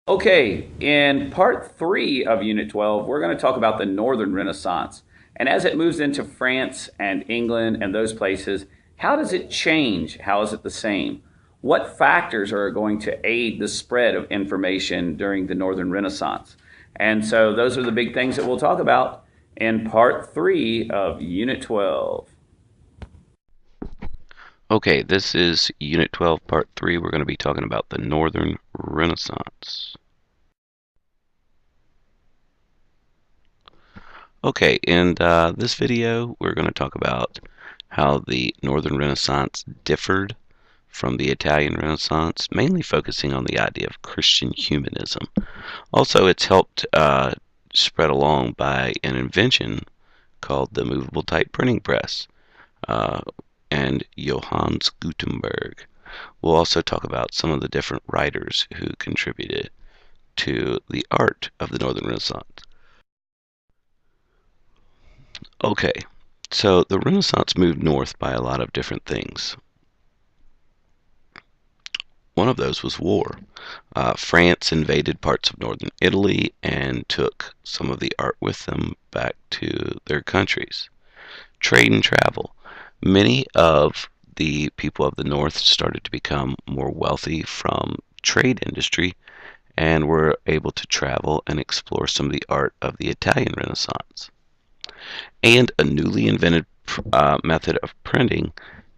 Okay, in part 3 of Unit 12, we're going to talk about the Northern Renaissance. And as it moves into France and England and those places, how does it change? How is it the same? What factors are going to aid the spread of information during the Northern Renaissance? And so those are the big things that we'll talk about in part 3 of Unit 12. Okay, this is Unit 12, Part 3. We're going to be talking about the Northern Renaissance. Okay, in this video, we're going to talk about how the Northern Renaissance differed from the Italian Renaissance, mainly focusing on the idea of Christian humanism. Also, it's helped spread along by an invention called the movable type printing press. And Johannes Gutenberg. We'll also talk about some of the different writers who contributed to the art of the Northern Renaissance. Okay, so the Renaissance moved north by a lot of different things. One of those was war. France invaded parts of northern Italy and took some of the art with them back to their countries. Trade and travel. Many of the people of the North started to become more wealthy from trade industry and were able to travel and explore some of the art of the Italian Renaissance. And a newly invented method of printing,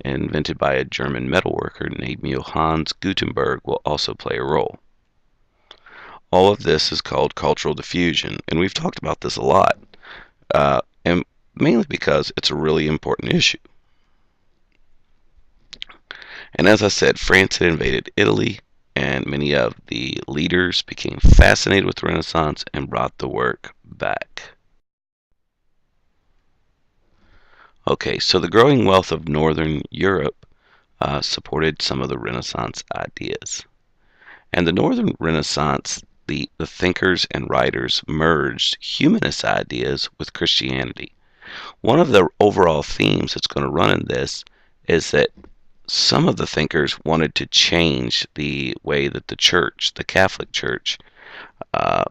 invented by a German metalworker named Johannes Gutenberg, will also play a role. All of this is called cultural diffusion, and we've talked about this a lot, and mainly because it's a really important issue. And as I said, France had invaded Italy, and many of the leaders became fascinated with the Renaissance and brought the work back. Okay, so the growing wealth of Northern Europe supported some of the Renaissance ideas. And the Northern Renaissance, the thinkers and writers merged humanist ideas with Christianity. One of the overall themes that's going to run in this is that some of the thinkers wanted to change the way that the church, the Catholic Church, uh,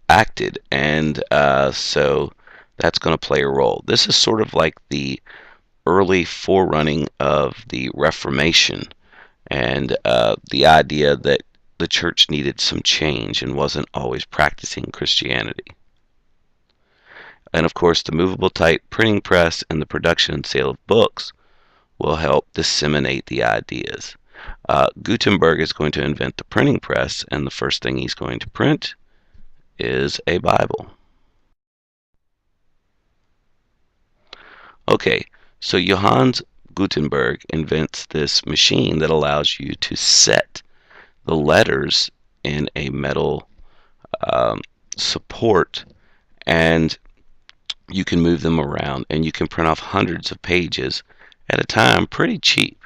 acted, and so that's going to play a role. This is sort of like the early forerunning of the Reformation, and the idea that the church needed some change and wasn't always practicing Christianity. And of course, the movable type printing press and the production and sale of books will help disseminate the ideas. Gutenberg is going to invent the printing press, and the first thing he's going to print is a Bible. Okay, so Johannes Gutenberg invents this machine that allows you to set the letters in a metal support, and you can move them around, and you can print off hundreds of pages at a time pretty cheap.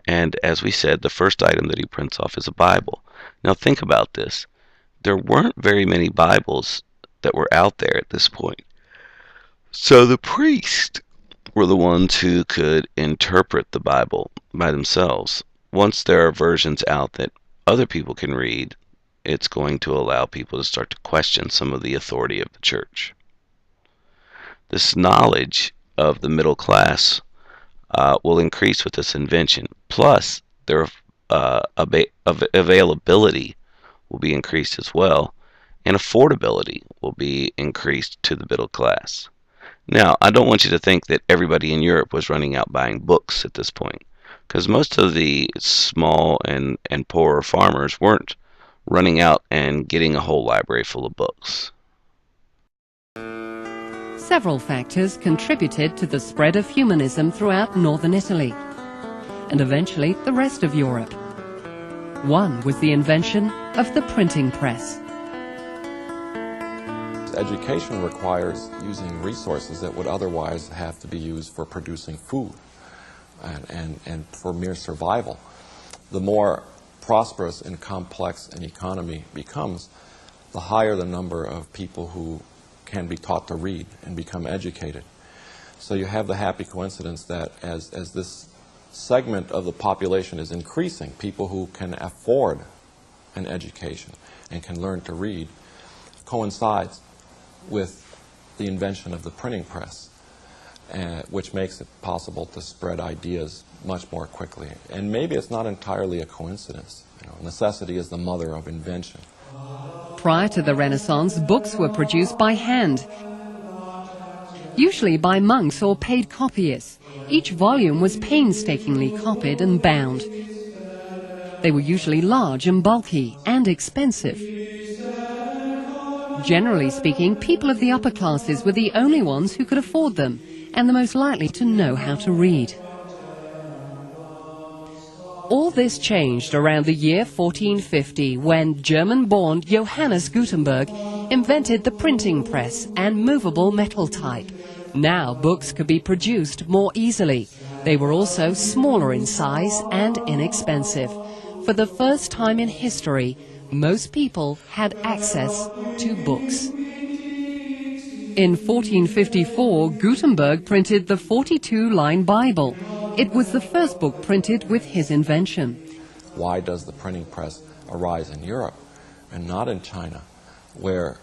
And as we said, the first item that he prints off is a Bible. Now think about this. There weren't very many Bibles that were out there at this point. So the priests were the ones who could interpret the Bible by themselves. Once there are versions out that other people can read, it's going to allow people to start to question some of the authority of the church. This knowledge of the middle class will increase with this invention. Plus, their availability will be increased as well, and affordability will be increased to the middle class. Now, I don't want you to think that everybody in Europe was running out buying books at this point, because most of the small and poorer farmers weren't running out and getting a whole library full of books. Several factors contributed to the spread of humanism throughout northern Italy, and eventually the rest of Europe. One was the invention of the printing press. Education requires using resources that would otherwise have to be used for producing food and for mere survival. The more prosperous and complex an economy becomes, the higher the number of people who can be taught to read and become educated. So you have the happy coincidence that as this segment of the population is increasing, people who can afford an education and can learn to read coincides with the invention of the printing press, which makes it possible to spread ideas much more quickly. And maybe it's not entirely a coincidence. You know, necessity is the mother of invention. Prior to the Renaissance, books were produced by hand, usually by monks or paid copyists. Each volume was painstakingly copied and bound. They were usually large and bulky and expensive. Generally speaking, people of the upper classes were the only ones who could afford them and the most likely to know how to read. All this changed around the year 1450 when German-born Johannes Gutenberg invented the printing press and movable metal type. Now books could be produced more easily. They were also smaller in size and inexpensive. For the first time in history, most people had access to books. In 1454, Gutenberg printed the 42-line Bible. It was the first book printed with his invention. Why does the printing press arise in Europe and not in China, where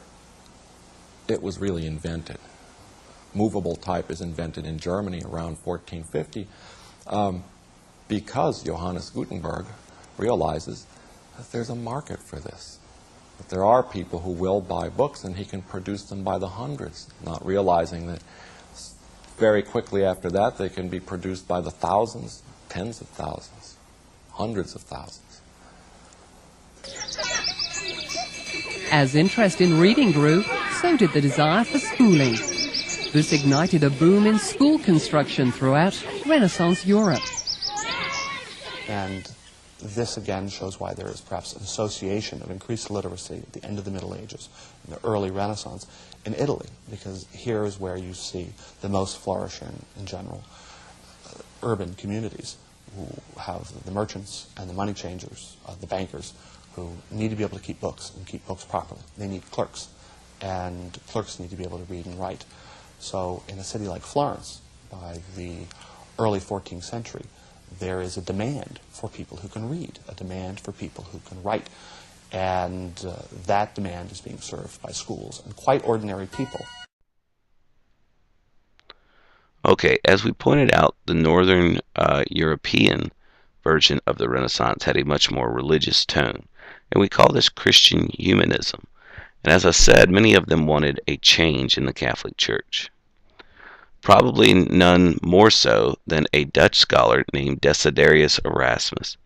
it was really invented? Movable type is invented in Germany around 1450 because Johannes Gutenberg realizes that there's a market for this, that there are people who will buy books and he can produce them by the hundreds, not realizing that very quickly after that they can be produced by the thousands, tens of thousands, hundreds of thousands. As interest in reading grew, so did the desire for schooling. This ignited a boom in school construction throughout Renaissance Europe. And this again shows why there is perhaps an association of increased literacy at the end of the Middle Ages and the early Renaissance in Italy, because here is where you see the most flourishing, in general, urban communities who have the merchants and the money changers, the bankers, who need to be able to keep books and keep books properly. They need clerks, and clerks need to be able to read and write. So in a city like Florence, by the early 14th century, there is a demand for people who can read, a demand for people who can write. And that demand is being served by schools and quite ordinary people. Okay, as we pointed out, the Northern European version of the Renaissance had a much more religious tone, and we call this Christian Humanism. And as I said, many of them wanted a change in the Catholic Church. Probably none more so than a Dutch scholar named Desiderius Erasmus.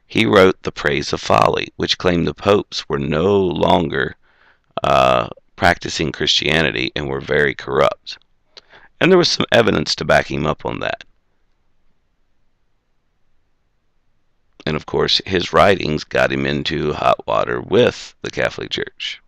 He wrote The Praise of Folly, which claimed the popes were no longer practicing Christianity and were very corrupt. And there was some evidence to back him up on that. And of course, his writings got him into hot water with the Catholic Church.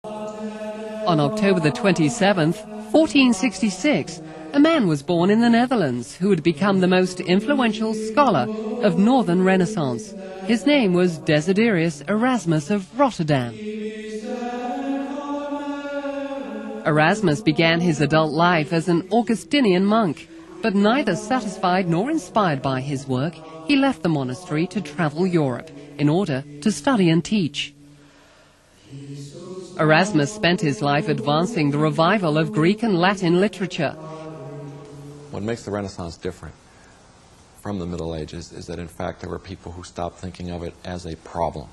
On October the 27th, 1466, a man was born in the Netherlands who would become the most influential scholar of Northern Renaissance. His name was Desiderius Erasmus of Rotterdam. Erasmus began his adult life as an Augustinian monk, but neither satisfied nor inspired by his work, he left the monastery to travel Europe in order to study and teach. Erasmus spent his life advancing the revival of Greek and Latin literature. What makes the Renaissance different from the Middle Ages is that, in fact, there were people who stopped thinking of it as a problem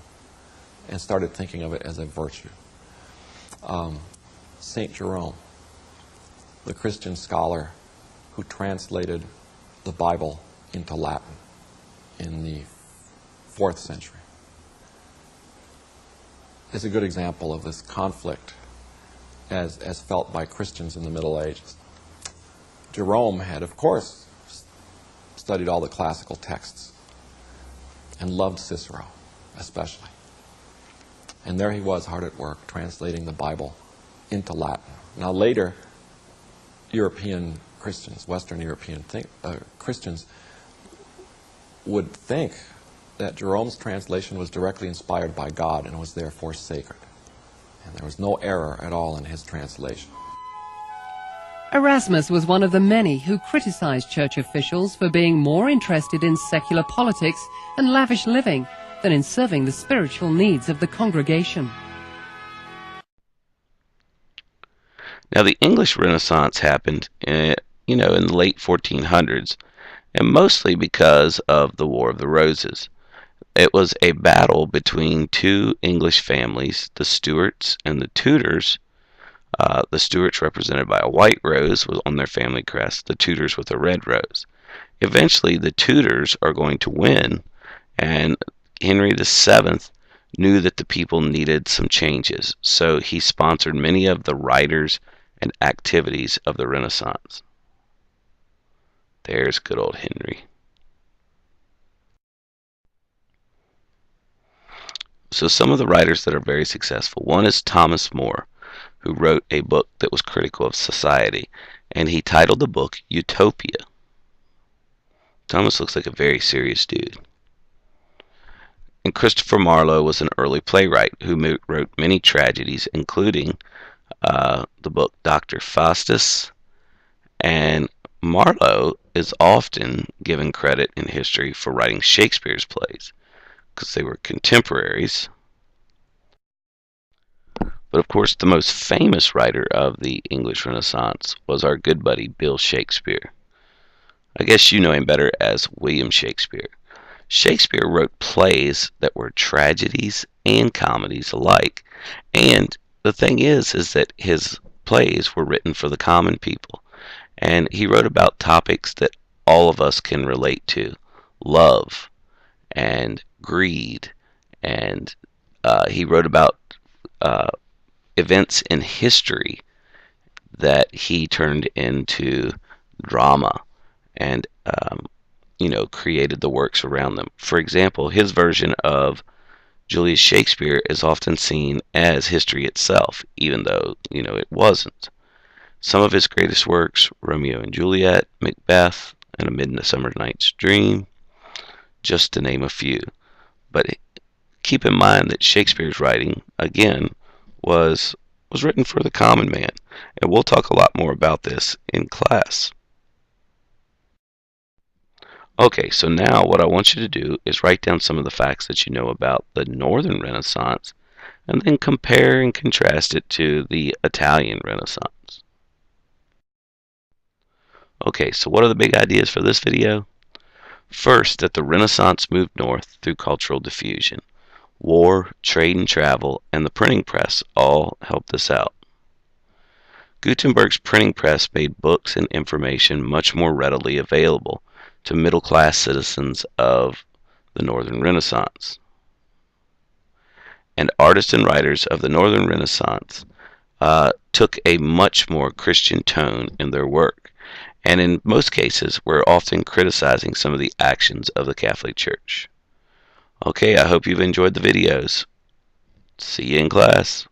and started thinking of it as a virtue. St. Jerome, the Christian scholar who translated the Bible into Latin in the 4th century, is a good example of this conflict as felt by Christians in the Middle Ages. Jerome had, of course, studied all the classical texts and loved Cicero, especially. And there he was, hard at work, translating the Bible into Latin. Now later, European Christians, Western European Christians, would think that Jerome's translation was directly inspired by God and was therefore sacred. And there was no error at all in his translation. Erasmus was one of the many who criticized church officials for being more interested in secular politics and lavish living than in serving the spiritual needs of the congregation. Now, the English Renaissance happened, in the late 1400s, and mostly because of the War of the Roses. It was a battle between two English families, the Stuarts and the Tudors. The Stuarts, represented by a white rose, was on their family crest, the Tudors with a red rose. Eventually, the Tudors are going to win, and Henry VII knew that the people needed some changes, so he sponsored many of the writers and activities of the Renaissance. There's good old Henry. So some of the writers that are very successful. One is Thomas More, who wrote a book that was critical of society, and he titled the book Utopia. Thomas looks like a very serious dude. And Christopher Marlowe was an early playwright who wrote many tragedies, including the book Dr. Faustus. And Marlowe is often given credit in history for writing Shakespeare's plays, because they were contemporaries. But of course, the most famous writer of the English Renaissance was our good buddy Bill Shakespeare. I guess you know him better as William Shakespeare. Shakespeare wrote plays that were tragedies and comedies alike. And the thing is that his plays were written for the common people. And he wrote about topics that all of us can relate to. Love and greed. And he wrote about events in history that he turned into drama and created the works around them. For example, his version of Julius Shakespeare is often seen as history itself, even though, it wasn't. Some of his greatest works, Romeo and Juliet, Macbeth, and A Midsummer Night's Dream, just to name a few. But keep in mind that Shakespeare's writing, again, was written for the common man, and we'll talk a lot more about this in class. Okay, so now what I want you to do is write down some of the facts that you know about the Northern Renaissance, and then compare and contrast it to the Italian Renaissance. Okay, so what are the big ideas for this video? First, that the Renaissance moved north through cultural diffusion. War, trade and travel, and the printing press all helped us out. Gutenberg's printing press made books and information much more readily available to middle-class citizens of the Northern Renaissance. And artists and writers of the Northern Renaissance took a much more Christian tone in their work, and in most cases were often criticizing some of the actions of the Catholic Church. Okay, I hope you've enjoyed the videos. See you in class.